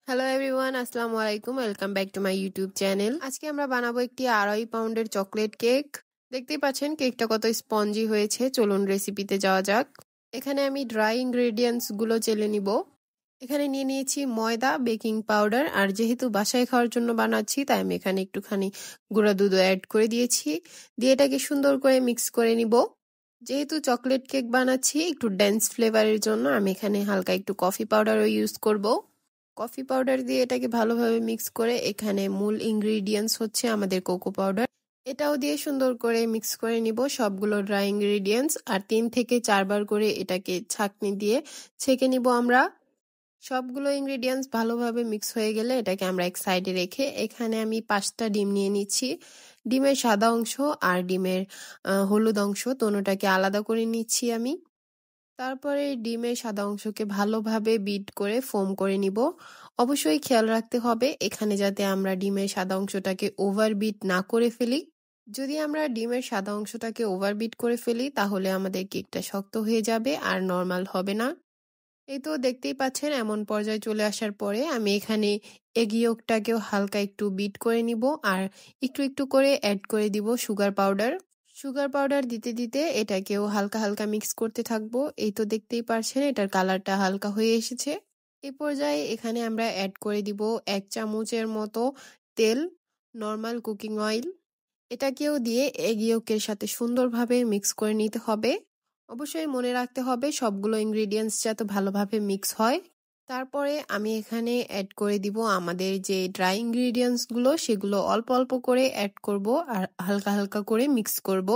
Hello everyone, আসসালামু আলাইকুম। Welcome back to my YouTube channel. আজকে আমরা বানাবো একটি 2.5 পাউন্ডের চকলেট কেক। দেখতেই পাচ্ছেন কেকটা কত স্পঞ্জি হয়েছে। চলুন রেসিপিতে যাওয়া যাক। এখানে আমি ড্রাই ইনগ্রেডিয়েন্টস গুলো চেলে নিব। এখানে নিয়ে নিয়েছি ময়দা, বেকিং পাউডার, আর যেহেতু বাসায় খাওয়ার জন্য বানাচ্ছি তাই আমি এখানে একটুখানি গুঁড়া দুধও অ্যাড করে দিয়েছি। দিয়ে এটাকে সুন্দর করে মিক্স করে নিব। যেহেতু চকলেট কেক বানাচ্ছি একটু ডেন্স ফ্লেভারের জন্য আমি এখানে হালকা একটু কফি পাউডারও ইউজ করব। কফি পাউডার দিয়ে এটাকে ভালোভাবে মিক্স করে এখানে মূল ইনগ্রিডিয়েন্টস হচ্ছে আমাদের কোকো পাউডার। এটাও দিয়ে সুন্দর করে মিক্স করে নিব সবগুলো ড্রাই ইনগ্রিডিয়েন্টস, আর 3 থেকে 4 বার করে এটাকে ছাঁকনি দিয়ে ছেঁকে নিব আমরা। সবগুলো ইনগ্রিডিয়েন্টস ভালোভাবে মিক্স হয়ে গেলে এটাকে আমরা এক সাইডে রেখে এখানে আমি 5টা ডিম নিয়ে নিচ্ছি। ডিমের সাদা অংশ আর ডিমের হলুদ অংশ দোনোটাকে আলাদা করে নিচ্ছি আমি। তারপরে ডিমের সাদা অংশকে ভালোভাবে বিট করে ফোম করে নিব। অবশ্যই খেয়াল রাখতে হবে এখানে যাতে আমরা ডিমের সাদা অংশটাকে ওভারবিট না করে ফেলি। যদি আমরা ডিমের সাদা অংশটাকে ওভারবিট করে ফেলি তাহলে আমাদের কেকটা শক্ত হয়ে যাবে আর নর্মাল হবে না। এই তো দেখতেই পাচ্ছেন এমন পর্যায়ে চলে আসার পরে আমি এখানে এগ ইয়কটাকেও হালকা একটু বিট করে নিব আর একটু একটু করে অ্যাড করে দিব সুগার পাউডার। সুগার পাউডার দিতে দিতে এটাকেও হালকা হালকা মিক্স করতে থাকবো। এই তো দেখতেই পারছেন এটার কালারটা হালকা হয়ে এসেছে। এই পর্যায়ে এখানে আমরা অ্যাড করে দিব 1 চামচের মতো তেল, নর্মাল কুকিং অয়েল। এটাকেও দিয়ে এগ ইয়কের সাথে সুন্দরভাবে মিক্স করে নিতে হবে। অবশ্যই মনে রাখতে হবে সবগুলো ইনগ্রিডিয়েন্টস যাতে ভালোভাবে মিক্স হয়। তারপরে আমি এখানে অ্যাড করে দিব আমাদের যে ড্রাই ইনগ্রিডিয়েন্টস গুলো, সেগুলো অল্প অল্প করে অ্যাড করব আর হালকা হালকা করে মিক্স করব।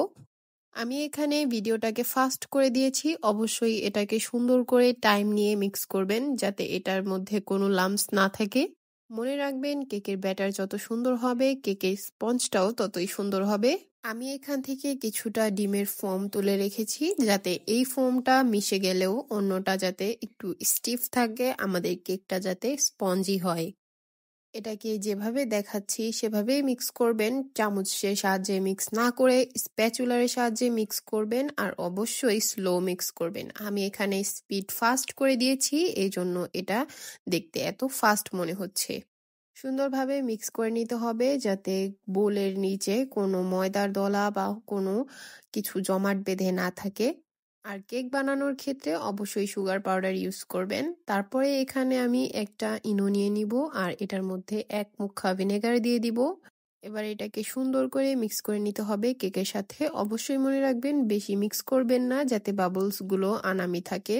আমি এখানে ভিডিওটাকে ফাস্ট করে দিয়েছি। অবশ্যই এটাকে সুন্দর করে টাইম নিয়ে মিক্স করবেন যাতে এটার মধ্যে কোনো লাম্পস না থাকে। মনে রাখবেন কেকের ব্যাটার যত সুন্দর হবে কেকের স্পঞ্জটাও ততই সুন্দর হবে। আমি এখান থেকে কিছুটা ডিমের ফোম তুলে রেখেছি যাতে এই ফোমটা মিশে গেলেও অন্যটা যাতে একটু স্টিফ থাকে, আমাদের কেকটা যাতে স্পঞ্জি হয়। এটাকে যেভাবে দেখাচ্ছি সেভাবেই মিক্স করবেন। চামচের সাহায্যে মিক্স না করে স্প্যাচুলারের সাহায্যে মিক্স করবেন আর অবশ্যই স্লো মিক্স করবেন। আমি এখানে স্পিড ফাস্ট করে দিয়েছি, এই জন্য এটা দেখতে এত ফাস্ট মনে হচ্ছে। সুন্দরভাবে মিক্স করে নিতে হবে যাতে বোলের নিচে কোনো ময়দার দলা বা কোনো কিছু জমাট বেঁধে না থাকে। আর কেক বানানোর ক্ষেত্রে অবশ্যই সুগার পাউডার ইউজ করবেন। তারপরে এখানে আমি একটা ইনো নিয়ে নিব আর এটার মধ্যে 1 মুখা ভিনেগার দিয়ে দিব। এবার এটাকে সুন্দর করে মিক্স করে নিতে হবে কেকের সাথে। অবশ্যই মনে রাখবেন বেশি মিক্স করবেন না যাতে বাবলস গুলো আনামি থাকে।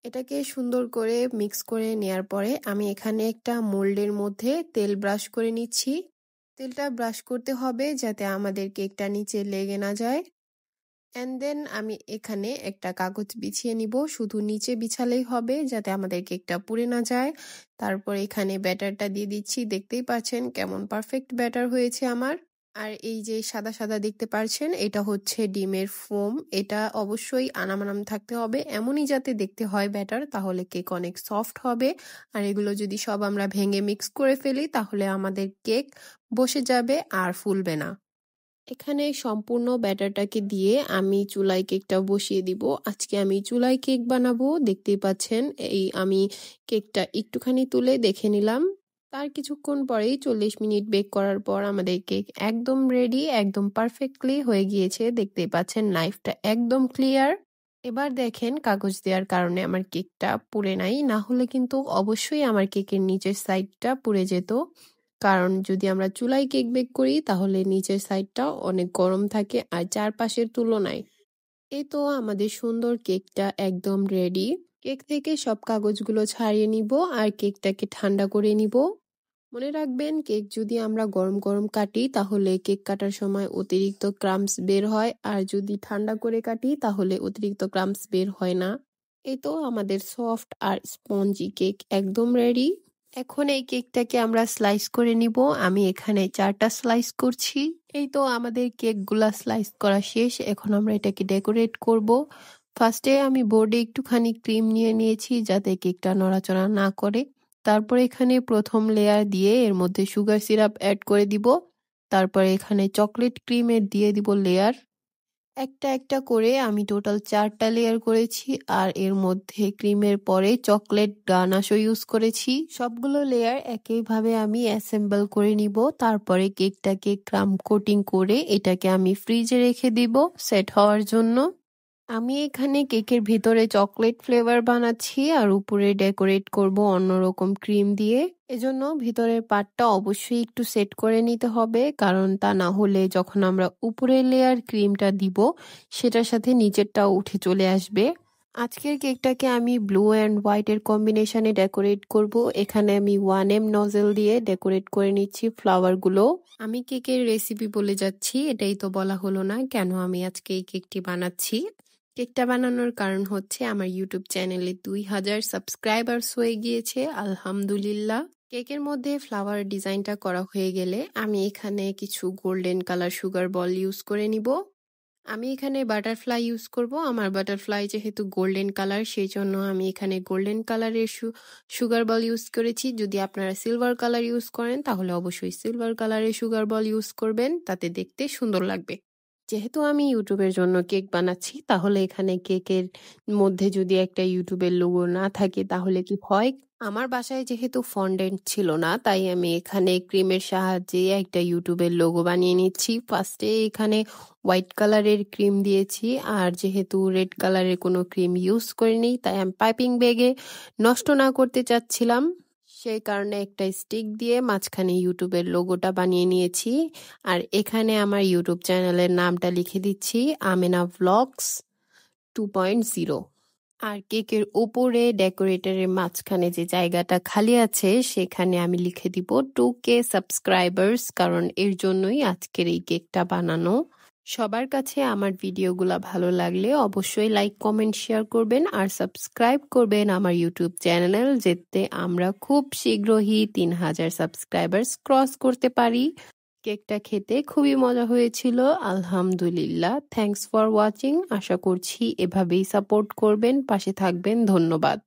এটাকে সুন্দর করে মিক্স করে নেয়ার পরে আমি এখানে একটা মোল্ডের মধ্যে তেল ব্রাশ করে নিচ্ছি। তেলটা ব্রাশ করতে হবে যাতে আমাদের কেকটা নিচে লেগে না যায়। অ্যান্ড দেন আমি এখানে একটা কাগজ বিছিয়ে নিব, শুধু নিচে বিছালেই হবে যাতে আমাদের কেকটা পুড়ে না যায়। তারপর এখানে ব্যাটারটা দিয়ে দিচ্ছি। দেখতেই পাচ্ছেন কেমন পারফেক্ট ব্যাটার হয়েছে আমার। আর এই যে সাদা সাদা দেখতে পাচ্ছেন এটা হচ্ছে ডিমের ফোম। এটা অবশ্যই আনাম থাকতে হবে, এমনই যাতে দেখতে হয় ব্যাটার, তাহলে কেক অনেক সফট হবে। আর এগুলো যদি সব আমরা ভেঙে মিক্স করে ফেলি তাহলে আমাদের কেক বসে যাবে আর ফুলবে না। এখানে সম্পূর্ণ ব্যাটারটাকে দিয়ে আমি চুলায় কেকটা বসিয়ে দিব। আজকে আমি চুলায় কেক বানাবো। দেখতেই পাচ্ছেন এই আমি কেকটা একটুখানি তুলে দেখে নিলাম। তার কিছুক্ষণ পরেই 40 মিনিট বেক করার পর আমাদের কেক একদম রেডি, একদম পারফেক্টলি হয়ে গিয়েছে। দেখতেই পাচ্ছেন নাইফটা একদম ক্লিয়ার। এবার দেখেন কাগজ দেওয়ার কারণে আমার কেকটা পুড়ে নাই, না হলে কিন্তু অবশ্যই আমার কেকের নিচের সাইডটা পুড়ে যেত। কারণ যদি আমরা চুলায় কেক বেক করি তাহলে নিচের সাইডটা অনেক গরম থাকে আর চারপাশের তুলনায়। এই তো আমাদের সুন্দর কেকটা একদম রেডি। কেক থেকে সব কাগজগুলো ছাড়িয়ে নিব আর কেকটাকে ঠান্ডা করে নিব। মনে রাখবেন কেক যদি আমরা গরম গরম কাটি তাহলে কেক কাটার সময় অতিরিক্ত ক্রাম্বস বের হয়, আর যদি ঠান্ডা করে কাটি তাহলে অতিরিক্ত ক্রাম্বস বের হয় না। এই তো আমাদের সফট আর স্পঞ্জি কেক একদম রেডি। এখন এই কেকটাকে আমরা স্লাইস করে নিব। আমি এখানে 4টা স্লাইস করছি। এই তো আমাদের কেকগুলা স্লাইস করা শেষ। এখন আমরা এটাকে ডেকোরেট করব। ফার্স্টে আমি বোর্ডে একটুখানি ক্রিম নিয়ে নিয়েছি যাতে কেকটা নড়াচড়া না করে। তারপর এখানে প্রথম লেয়ার দিয়ে এর মধ্যে সুগার সিরাপ অ্যাড করে দিব। তারপরে এখানে চকলেট ক্রিমের দিয়ে দিব লেয়ার। একটা একটা করে আমি টোটাল 4টা লেয়ার করেছি আর এর মধ্যে ক্রিমের পরে চকলেট গানাশও ইউজ করেছি। সবগুলো লেয়ার একইভাবে আমি অ্যাসেম্বল করে নিব। তারপরে কেকটাকে ক্রাম কোটিং করে এটাকে আমি ফ্রিজে রেখে দিব সেট হওয়ার জন্য। আমি এখানে কেকের ভিতরে চকলেট ফ্লেভার বানাচ্ছি আর উপরে ডেকোরেট করব অন্যরকম ক্রিম দিয়ে। এজন্য ভিতরের পার্টটা অবশ্যই একটু সেট করে নিতে হবে, কারণ তা না হলে যখন আমরা উপরের লেয়ার ক্রিমটা দিব সেটার সাথে নিচেরটাও উঠে চলে আসবে। আজকের কেকটাকে আমি ব্লু অ্যান্ড হোয়াইটের কম্বিনেশনে ডেকোরেট করব। এখানে আমি 1M নজেল দিয়ে ডেকোরেট করে নিচ্ছি ফ্লাওয়ারগুলো। আমি কেকের রেসিপি বলে যাচ্ছি, এটাই তো বলা হলো না কেন আমি আজকে এই কেকটি বানাচ্ছি। কেকটা বানানোর কারণ হচ্ছে আমার ইউটিউব চ্যানেলে 2000 সাবস্ক্রাইবার্স হয়ে গিয়েছে, আলহামদুলিল্লাহ। কেকের মধ্যে ফ্লাওয়ার ডিজাইনটা করা হয়ে গেলে আমি এখানে কিছু golden colour sugar ball use করে নিব। আমি এখানে বাটারফ্লাই ইউজ করব। আমার বাটারফ্লাই যেহেতু গোল্ডেন কালার সেই জন্য আমি এখানে গোল্ডেন কালারের সুগার বল ইউজ করেছি। যদি আপনারা সিলভার কালার ইউজ করেন তাহলে অবশ্যই সিলভার কালারের সুগার বল ইউজ করবেন, তাতে দেখতে সুন্দর লাগবে। যেহেতু আমি ইউটিউবের জন্য কেক বানাচ্ছি তাহলে এখানে কেকের মধ্যে যদি একটা ইউটিউবের লোগো না থাকে তাহলে কি হয়? আমার বাসায় যেহেতু ফন্ডেন্ট ছিল না তাই আমি এখানে ক্রিমের সাহায্যে একটা ইউটিউবের লোগো বানিয়ে নিচ্ছি। ফার্স্টে এখানে হোয়াইট কালারের ক্রিম দিয়েছি আর যেহেতু রেড কালারের কোনো ক্রিম ইউজ করিনি তাই আমি পাইপিং ব্যাগে নষ্ট না করতে চাচ্ছিলাম, সেই কারণে একটা স্টিক দিয়ে মাঝখানে ইউটিউবের লোগোটা বানিয়ে নিয়েছি। আর এখানে আমার ইউটিউব চ্যানেলের নামটা লিখে দিচ্ছি আমেনা ভ্লগস 2.0। আর কেকের উপরে ডেকোরেটরের মাঝখানে যে জায়গাটা খালি আছে সেখানে আমি লিখে দিব 2K সাবস্ক্রাইবার্স, কারণ এর জন্যই আজকের এই কেকটা বানানো। সবার কাছে আমার ভিডিওগুলা ভালো লাগলে অবশ্যই লাইক কমেন্ট শেয়ার করবেন আর সাবস্ক্রাইব করবেন আমার ইউটিউব চ্যানেল, যাতে আমরা খুব শীঘ্রই 3000 সাবস্ক্রাইবার্স ক্রস করতে পারি। কেকটা খেতে খুবই মজা হয়েছিল, আলহামদুলিল্লাহ। Thanks for watching. আশা করছি এভাবেই সাপোর্ট করবেন, পাশে থাকবেন। ধন্যবাদ।